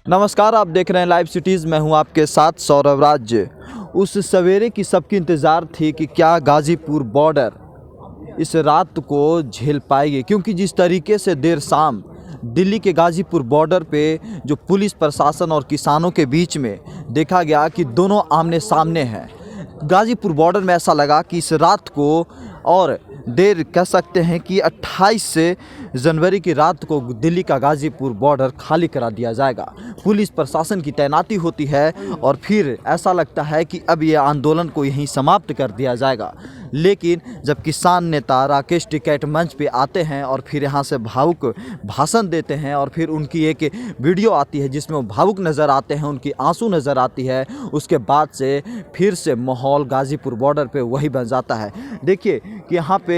नमस्कार, आप देख रहे हैं लाइव सिटीज़। मैं हूं आपके साथ सौरभ राज्य। उस सवेरे की सबकी इंतज़ार थी कि क्या गाज़ीपुर बॉर्डर इस रात को झेल पाएगी, क्योंकि जिस तरीके से देर शाम दिल्ली के गाज़ीपुर बॉर्डर पे जो पुलिस प्रशासन और किसानों के बीच में देखा गया कि दोनों आमने सामने हैं। गाज़ीपुर बॉर्डर में ऐसा लगा कि इस रात को और देर कह सकते हैं कि 28 जनवरी की रात को दिल्ली का गाज़ीपुर बॉर्डर खाली करा दिया जाएगा। पुलिस प्रशासन की तैनाती होती है और फिर ऐसा लगता है कि अब ये आंदोलन को यहीं समाप्त कर दिया जाएगा। लेकिन जब किसान नेता राकेश टिकैत मंच पे आते हैं और फिर यहाँ से भावुक भाषण देते हैं और फिर उनकी एक वीडियो आती है जिसमें वो भावुक नज़र आते हैं, उनकी आंसू नज़र आती है, उसके बाद से फिर से माहौल गाज़ीपुर बॉर्डर पे वही बन जाता है। देखिए कि यहाँ पे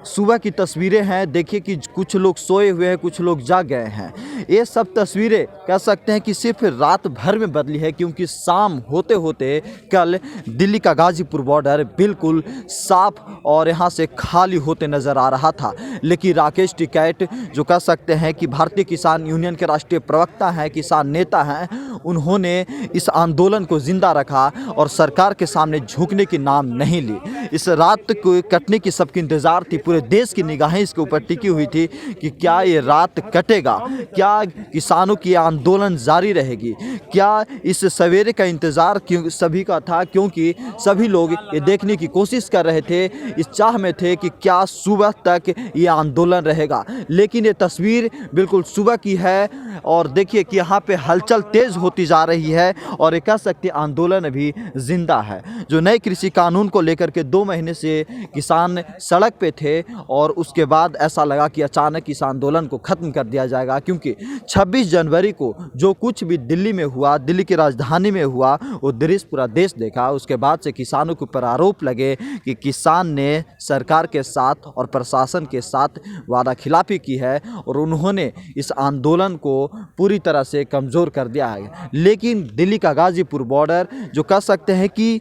सुबह की तस्वीरें हैं। देखिए कि कुछ लोग सोए हुए हैं, कुछ लोग जाग गए हैं। ये सब तस्वीरें कह सकते हैं कि सिर्फ रात भर में बदली है, क्योंकि शाम होते होते कल दिल्ली का गाज़ीपुर बॉर्डर बिल्कुल साफ और यहाँ से खाली होते नज़र आ रहा था। लेकिन राकेश टिकैत जो कह सकते हैं कि भारतीय किसान यूनियन के राष्ट्रीय प्रवक्ता हैं, किसान नेता हैं, उन्होंने इस आंदोलन को जिंदा रखा और सरकार के सामने झुकने की नाम नहीं ली। इस रात को कटने की सबकी इंतज़ार थी, पूरे देश की निगाहें इसके ऊपर टिकी हुई थी कि क्या ये रात कटेगा, क्या किसानों की आंदोलन जारी रहेगी, क्या इस सवेरे का इंतज़ार क्यों सभी का था, क्योंकि सभी लोग ये देखने की कोशिश कर रहे थे, इस चाह में थे कि क्या सुबह तक ये आंदोलन रहेगा। लेकिन ये तस्वीर बिल्कुल सुबह की है और देखिए कि यहाँ पे हलचल तेज़ होती जा रही है और ये कह सकते आंदोलन अभी जिंदा है। जो नए कृषि कानून को लेकर के 2 महीने से किसान सड़क पे थे और उसके बाद ऐसा लगा कि अचानक इस आंदोलन को ख़त्म कर दिया जाएगा, क्योंकि 26 जनवरी को जो कुछ भी दिल्ली में हुआ, दिल्ली की राजधानी में हुआ, वो दृश्य पूरा देश देखा। उसके बाद से किसानों के ऊपर आरोप लगे कि किसान ने सरकार के साथ और प्रशासन के साथ वादा खिलाफी की है और उन्होंने इस आंदोलन को पूरी तरह से कमज़ोर कर दिया है। लेकिन दिल्ली का गाज़ीपुर बॉर्डर जो कह सकते हैं कि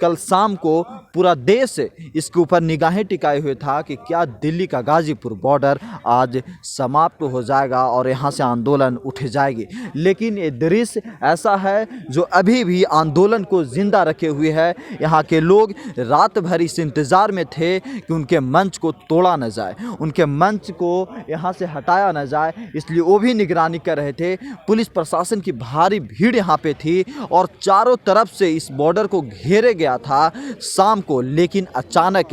कल शाम को पूरा देश इसके ऊपर निगाहें टिकाए हुए था कि क्या दिल्ली का गाज़ीपुर बॉर्डर आज समाप्त हो जाएगा और यहाँ से आंदोलन उठ जाएगी। लेकिन ये दृश्य ऐसा है जो अभी भी आंदोलन को जिंदा रखे हुए है। यहाँ के लोग रात भर इस इंतज़ार में थे कि उनके मंच को तोड़ा न जाए, उनके मंच को यहाँ से हटाया न जाए, इसलिए वो भी निगरानी कर रहे थे। पुलिस प्रशासन की भारी भीड़ यहाँ पे थी और चारों तरफ से इस बॉर्डर को घेरे गया था शाम को। लेकिन अचानक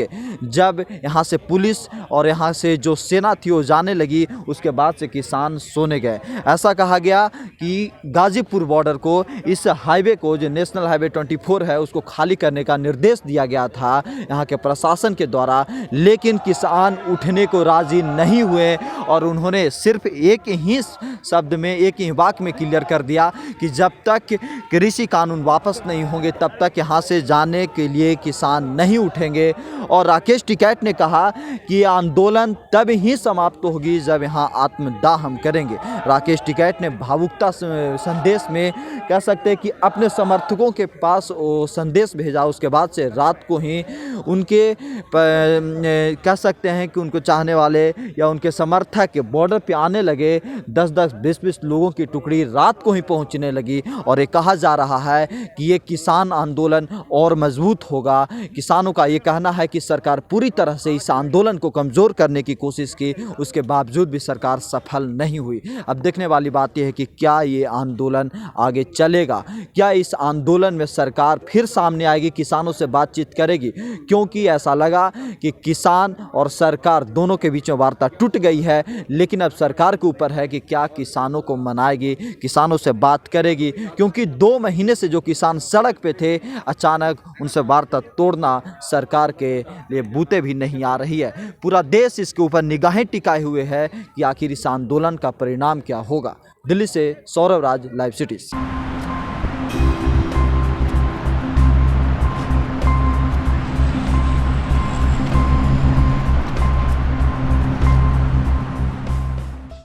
जब यहाँ से पुलिस और यहाँ से जो सेना थी वो जाने लगी, उसके बाद से किसान सोने गए। ऐसा कहा गया कि गाज़ीपुर बॉर्डर को, इस हाईवे को जो नेशनल हाईवे 24 है, उसको खाली करने का निर्देश दिया गया था यहाँ के प्रशासन के द्वारा। लेकिन किसान उठने को राज़ी नहीं हुए और उन्होंने सिर्फ एक ही शब्द में, एक ही वाक्य में क्लियर कर दिया कि जब तक कृषि कानून वापस नहीं होंगे तब तक यहाँ से जाने के लिए किसान नहीं उठेंगे। और राकेश टिकैत ने कहा कि आंदोलन तब ही समाप्त होगी जब यहाँ आत्मदाह हम करेंगे। राकेश टिकैत ने भावुकता संदेश में कह सकते हैं कि अपने समर्थकों के पास वो संदेश भेजा। उसके बाद से रात को ही उनके कह सकते हैं कि उनको चाहने वाले या उनके समर्थक बॉर्डर पे आने लगे। 10-10, 20-20 लोगों की टुकड़ी रात को ही पहुंचने लगी और ये कहा जा रहा है कि ये किसान आंदोलन और मजबूत होगा। किसानों का ये कहना है कि सरकार पूरी तरह से इस आंदोलन को कमज़ोर करने की कोशिश की, उसके बावजूद भी सरकार सफल नहीं हुई। अब देखने वाली बात यह है कि क्या ये आंदोलन आगे चलेगा, क्या इस आंदोलन में सरकार फिर सामने आएगी, किसानों से बातचीत करेगी, क्योंकि ऐसा लगा कि किसान और सरकार दोनों के बीच में वार्ता टूट गई है। लेकिन अब सरकार के ऊपर है कि क्या किसानों को मनाएगी, किसानों से बात करेगी, क्योंकि 2 महीने से जो किसान सड़क पे थे, अचानक उनसे वार्ता तोड़ना सरकार के लिए बूते भी नहीं आ रही है। पूरा देश इसके ऊपर निगाहें टिकाए हुए है कि आखिर इस आंदोलन का परिणाम क्या होगा। दिल्ली से सौरभ राज, लाइव सिटीज़।